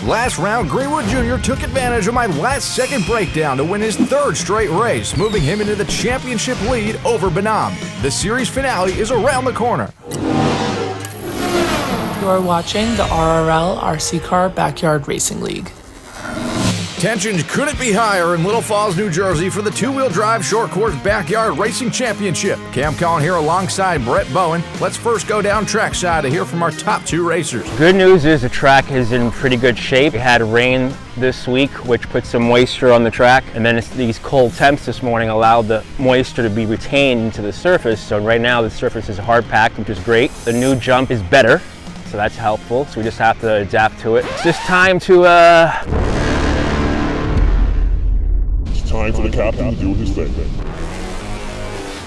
Last round, Greenwood Jr. took advantage of my last-second breakdown to win his third straight race, moving him into the championship lead over Bonhomme. The series finale is around the corner. You are watching the RRLRC Car Backyard Racing League. Tensions couldn't be higher in Little Falls, New Jersey for the two-wheel drive short course backyard racing championship. Cam Cullen here alongside Brett Bowen. Let's first go down trackside to hear from our top two racers. Good news is the track is in pretty good shape. We had rain this week, which put some moisture on the track, and then these cold temps this morning allowed the moisture to be retained into the surface. So right now the surface is hard packed, which is great. The new jump is better, so that's helpful. So we just have to adapt to it. It's just time for the captain to do his thing.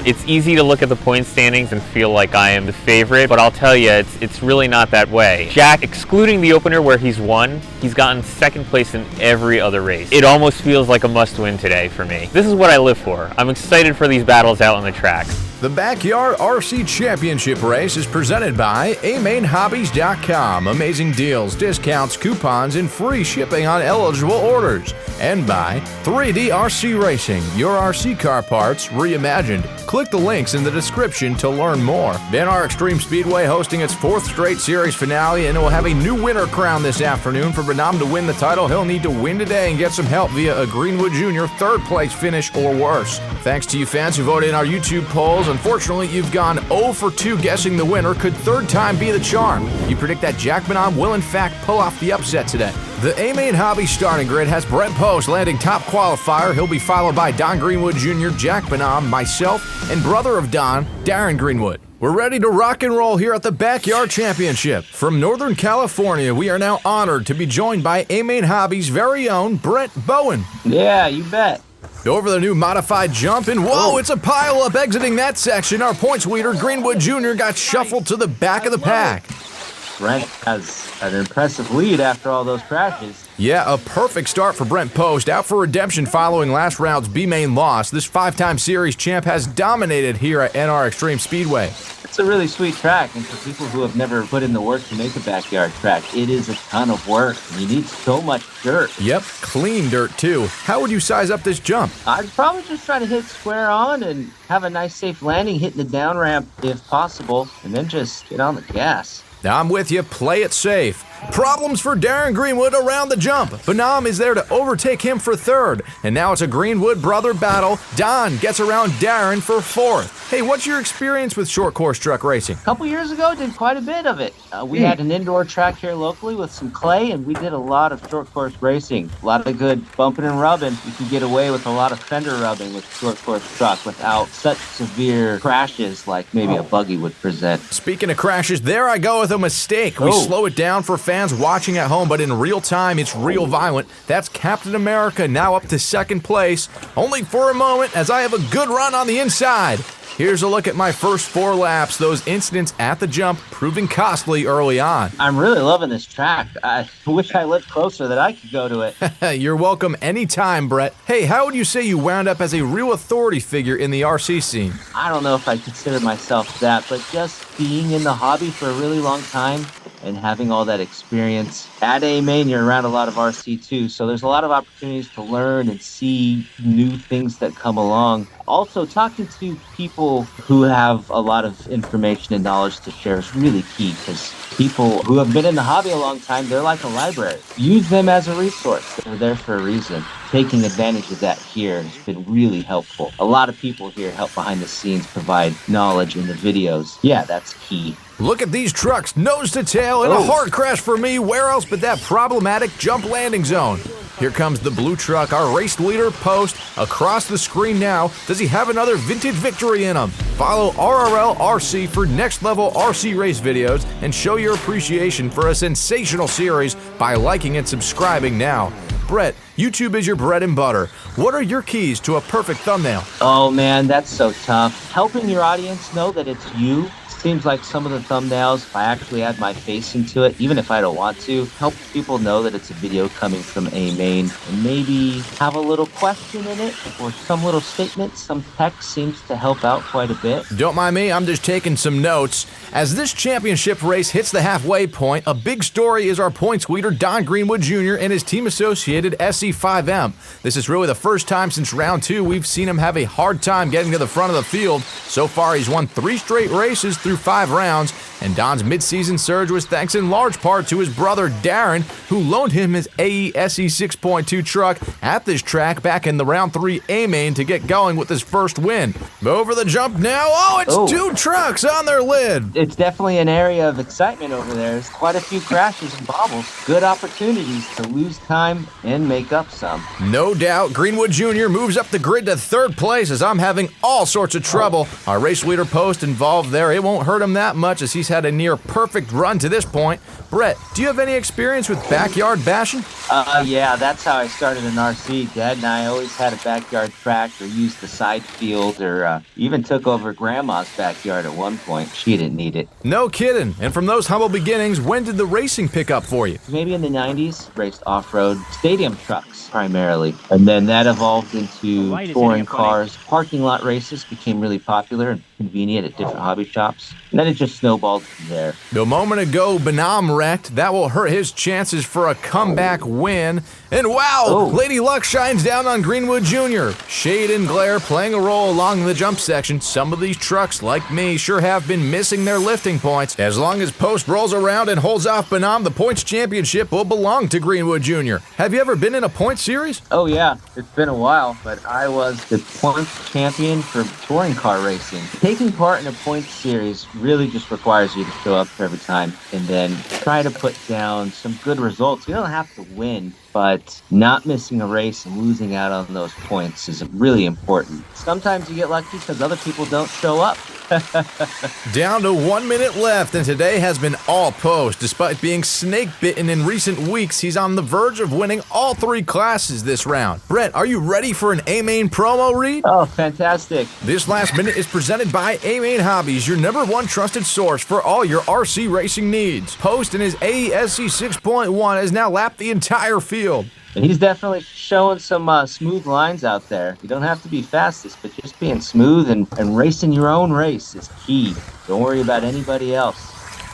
It's easy to look at the point standings and feel like I am the favorite, but I'll tell you, it's really not that way. Jack, excluding the opener where he's won, he's gotten second place in every other race. It almost feels like a must-win today for me. This is what I live for. I'm excited for these battles out on the track. The Backyard RC Championship race is presented by AMainHobbies.com. Amazing deals, discounts, coupons, and free shipping on eligible orders. And by 3D RC Racing, your RC car parts reimagined. Click the links in the description to learn more. NR Extreme Speedway hosting its fourth straight series finale, and it will have a new winner crowned this afternoon. For Bonhomme to win the title, he'll need to win today and get some help via a Greenwood Jr. third place finish or worse. Thanks to you fans who voted in our YouTube polls. Unfortunately, you've gone 0 for 2 guessing the winner. Could third time be the charm? You predict that Jack Bonhomme will in fact pull off the upset today. The AMain Hobbies starting grid has Brett Post landing top qualifier. He'll be followed by Darren Greenwood Jr., Jack Bonhomme, myself, and brother of Don, Darren Greenwood. We're ready to rock and roll here at the Backyard Championship. From Northern California, we are now honored to be joined by AMain Hobbies' very own Brett Bowen. Yeah, you bet. Over the new modified jump, and whoa, it's a pile-up exiting that section. Our points leader, Greenwood Jr., got shuffled to the back of the pack. Brent has an impressive lead after all those crashes. Yeah, a perfect start for Brent Post. Out for redemption following last round's B-Main loss. This 5-time series champ has dominated here at NR Extreme Speedway. It's a really sweet track, and for people who have never put in the work to make a backyard track, it is a ton of work. You need so much dirt. Yep, clean dirt too. How would you size up this jump? I'd probably just try to hit square on and have a nice safe landing, hitting the down ramp if possible, and then just get on the gas. I'm with you, play it safe. Problems for Darren Greenwood around the jump. Bonhomme is there to overtake him for third. And now it's a Greenwood brother battle. Don gets around Darren for fourth. Hey, what's your experience with short course truck racing? A couple years ago, did quite a bit of it. We had an indoor track here locally with some clay, and we did a lot of short course racing. A lot of good bumping and rubbing. You can get away with a lot of fender rubbing with short course truck without such severe crashes like maybe a buggy would present. Speaking of crashes, there I go with a mistake. We slow it down for fans watching at home, but in real time, it's real violent. That's Captain America now up to second place, only for a moment as I have a good run on the inside. Here's a look at my first 4 laps, those incidents at the jump proving costly early on. I'm really loving this track. I wish I lived closer that I could go to it. You're welcome anytime, Brett. Hey, how would you say you wound up as a real authority figure in the RC scene? I don't know if I'd consider myself that, but just being in the hobby for a really long time and having all that experience. At AMain, you're around a lot of RC too, so there's a lot of opportunities to learn and see new things that come along. Also, talking to people who have a lot of information and knowledge to share is really key, because people who have been in the hobby a long time, they're like a library. Use them as a resource. They're there for a reason. Taking advantage of that here has been really helpful. A lot of people here help behind the scenes, provide knowledge in the videos. Yeah, that's key. Look at these trucks, nose to tail, and a hard crash for me. Where else but that problematic jump landing zone? Here comes the blue truck, our race leader, Post, across the screen now. Does he have another vintage victory in him? Follow RRLRC for next level RC race videos and show your appreciation for a sensational series by liking and subscribing now. Brett, YouTube is your bread and butter. What are your keys to a perfect thumbnail? Oh man, that's so tough. Helping your audience know that it's you. Seems like some of the thumbnails, if I actually add my face into it, even if I don't want to, help people know that it's a video coming from AMain, and maybe have a little question in it or some little statement, some text seems to help out quite a bit. Don't mind me, I'm just taking some notes. As this championship race hits the halfway point, a big story is our points leader Darren Greenwood Jr. and his team-associated SC5M. This is really the first time since round 2 we've seen him have a hard time getting to the front of the field. So far, he's won 3 straight races through 5 rounds, and Don's midseason surge was thanks in large part to his brother Darren, who loaned him his AESE 6.2 truck at this track back in the round 3 AMain to get going with his first win. Over the jump now, it's 2 trucks on their lid. It's definitely an area of excitement over there. There's quite a few crashes and bobbles. Good opportunities to lose time and make up some. No doubt, Greenwood Jr. moves up the grid to 3rd place as I'm having all sorts of trouble. Our race leader Post involved there. It won't hurt him that much as he's had a near perfect run to this point. Brett, do you have any experience with backyard bashing? Yeah, that's how I started in RC. Dad and I always had a backyard track or used the side field or even took over Grandma's backyard at one point. She didn't need it. No kidding. And from those humble beginnings, when did the racing pick up for you? Maybe in the 90s, raced off-road stadium trucks primarily. And then that evolved into touring cars. Parking lot races became really popular and convenient at different hobby shops. And then it just snowballed from there. A moment ago, Bonhomme wrecked. That will hurt his chances for a comeback win. And wow, Lady Luck shines down on Greenwood Jr. Shade and glare playing a role along the jump section. Some of these trucks, like me, sure have been missing their lifting points. As long as Post rolls around and holds off Bonhomme, the points championship will belong to Greenwood Jr. Have you ever been in a points series? Oh yeah, it's been a while, but I was the points champion for touring car racing. Taking part in a points series really just requires you to show up every time and then try to put down some good results. You don't have to win, but not missing a race and losing out on those points is really important. Sometimes you get lucky because other people don't show up. Down to 1 minute left, and today has been all Post. Despite being snake-bitten in recent weeks, he's on the verge of winning all 3 classes this round. Brett, are you ready for an AMain promo read? Oh, fantastic. This last minute is presented by AMain Hobbies, your #1 trusted source for all your RC racing needs. Post in his AESE 6.1 has now lapped the entire field. And he's definitely showing some smooth lines out there. You don't have to be fastest, but just being smooth and racing your own race is key. Don't worry about anybody else.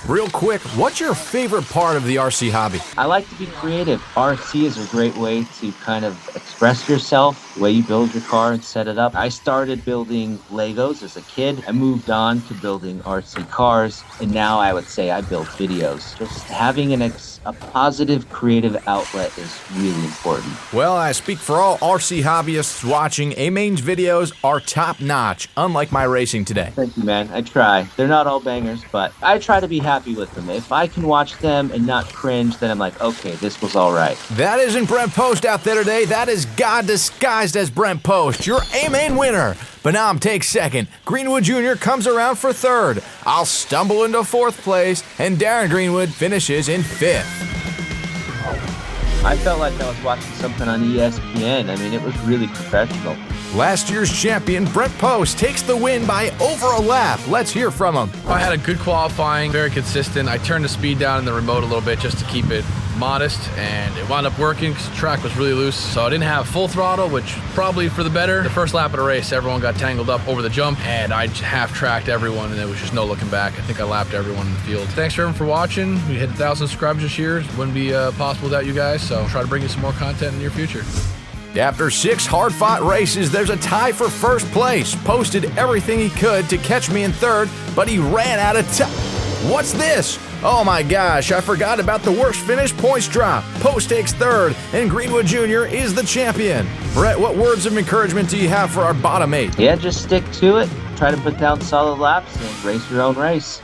Real quick, what's your favorite part of the RC hobby? I like to be creative. RC is a great way to kind of express yourself, the way you build your car and set it up. I started building Legos as a kid. I moved on to building RC cars, and now I would say I build videos. Just having a positive creative outlet is really important. Well, I speak for all RC hobbyists watching. AMain's videos are top-notch, unlike my racing today. Thank you, man. I try. They're not all bangers, but I try to be happy with them. If I can watch them and not cringe, then I'm like, okay, this was all right. That isn't Brent Post out there today. That is God disguised as Brent Post, your AMain winner. Bonhomme takes 2nd. Greenwood Jr. comes around for 3rd. I'll stumble into 4th place, and Darren Greenwood finishes in 5th. I felt like I was watching something on ESPN. I mean, it was really professional. Last year's champion, Brent Post, takes the win by over a lap. Let's hear from him. I had a good qualifying, very consistent. I turned the speed down in the remote a little bit just to keep it modest, and it wound up working because the track was really loose. So I didn't have full throttle, which probably for the better. The first lap of the race, everyone got tangled up over the jump, and I half-tracked everyone, and there was just no looking back. I think I lapped everyone in the field. Thanks for everyone for watching. We hit 1,000 subscribers this year. It wouldn't be possible without you guys, so I'll try to bring you some more content in the near future. After 6 hard-fought races, there's a tie for 1st place. Posted everything he could to catch me in 3rd, but he ran out of time. What's this? Oh my gosh, I forgot about the worst finish points drop. Post takes 3rd, and Greenwood Jr. is the champion. Brett, what words of encouragement do you have for our bottom 8? Yeah, just stick to it. Try to put down solid laps and race your own race.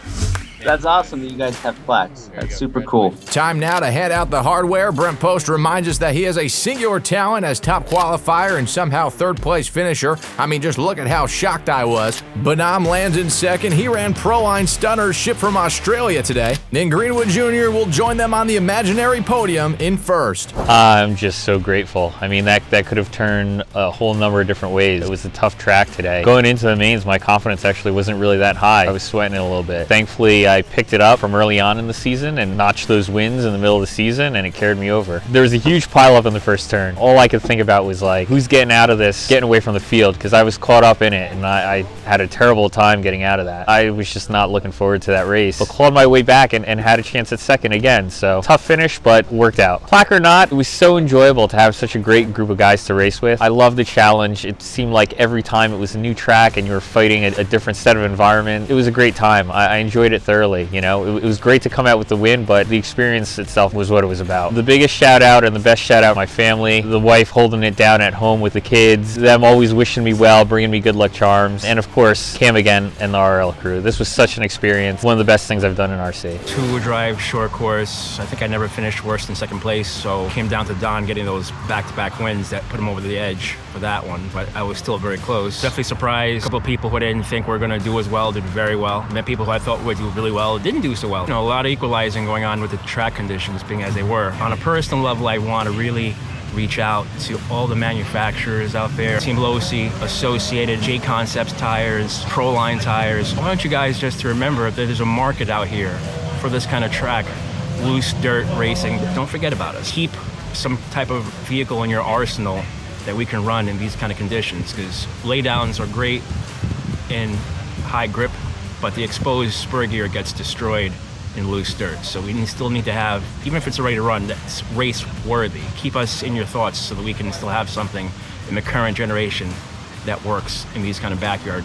That's awesome that you guys have plaques. That's super cool. Time now to head out the hardware. Brent Post reminds us that he has a singular talent as top qualifier and somehow third place finisher. I mean, just look at how shocked I was. Bonhomme lands in second. He ran Proline Stunners shipped from Australia today. Then Greenwood Jr. will join them on the imaginary podium in first. I'm just so grateful. I mean, that could have turned a whole number of different ways. It was a tough track today. Going into the mains, my confidence actually wasn't really that high. I was sweating it a little bit. Thankfully, I picked it up from early on in the season and notched those wins in the middle of the season, and it carried me over. There was a huge pile up in the first turn. All I could think about was like, who's getting out of this, getting away from the field, because I was caught up in it, and I had a terrible time getting out of that. I was just not looking forward to that race, but clawed my way back and had a chance at second again. So tough finish, but worked out. Plaque or not, it was so enjoyable to have such a great group of guys to race with. I love the challenge. It seemed like every time it was a new track and you were fighting a different set of environment. It was a great time. I enjoyed it thoroughly. You know, it was great to come out with the win, but the experience itself was what it was about. The biggest shout out and the best shout out, my family, the wife holding it down at home with the kids, them always wishing me well, bringing me good luck charms, and of course, Cam again and the RRL crew. This was such an experience. One of the best things I've done in RC. Two-wheel drive, short course. I think I never finished worse than second place, so came down to Don getting those back-to-back wins that put him over the edge for that one, but I was still very close. Definitely surprised. A couple of people who I didn't think were going to do as well did very well. Met people who I thought would do really well didn't do so well. You know, a lot of equalizing going on with the track conditions being as they were. On a personal level, I want to really reach out to all the manufacturers out there. Team Losi, Associated, J Concepts tires, Proline tires. I want you guys just to remember that there's a market out here for this kind of track, loose dirt racing. Don't forget about us. Keep some type of vehicle in your arsenal that we can run in these kind of conditions, because laydowns are great in high grip, but the exposed spur gear gets destroyed in loose dirt. So we still need to have, even if it's ready to run, that's race worthy. Keep us in your thoughts so that we can still have something in the current generation that works in these kind of backyard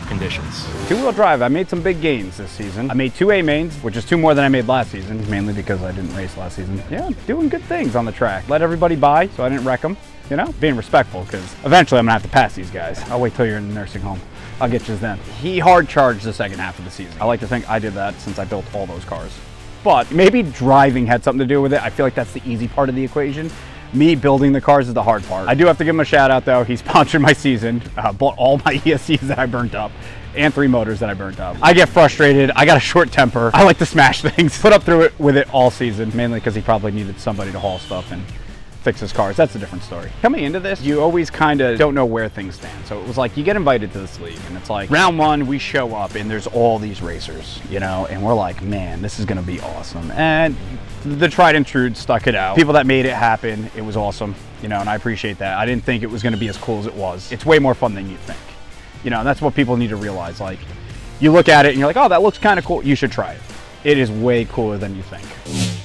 conditions. Two-wheel drive, I made some big gains this season. I made 2 AMains, which is 2 more than I made last season, mainly because I didn't race last season. Yeah, doing good things on the track. Let everybody by so I didn't wreck them. You know, being respectful, because eventually I'm gonna have to pass these guys. I'll wait till you're in the nursing home. I'll get you then. He hard charged the second half of the season. I like to think I did that since I built all those cars. But maybe driving had something to do with it. I feel like that's the easy part of the equation. Me building the cars is the hard part. I do have to give him a shout out though. He sponsored my season, bought all my ESCs that I burnt up, and 3 motors that I burnt up. I get frustrated, I got a short temper, I like to smash things. Put up through it with it all season, mainly because he probably needed somebody to haul stuff and fix his cars. That's a different story. Coming into this, you always kind of don't know where things stand. So it was like you get invited to this league and it's like round 1, we show up and there's all these racers, you know, and we're like, man, this is gonna be awesome. And the tried and true stuck it out. People that made it happen, it was awesome, you know, and I appreciate that. I didn't think it was gonna be as cool as it was. It's way more fun than you think. You know, and that's what people need to realize. Like, you look at it and you're like, oh, that looks kind of cool. You should try it. It is way cooler than you think.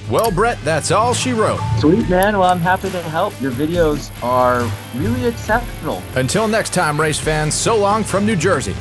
Well, Brett, that's all she wrote. Sweet, man. Well, I'm happy to help. Your videos are really exceptional. Until next time, race fans, so long from New Jersey.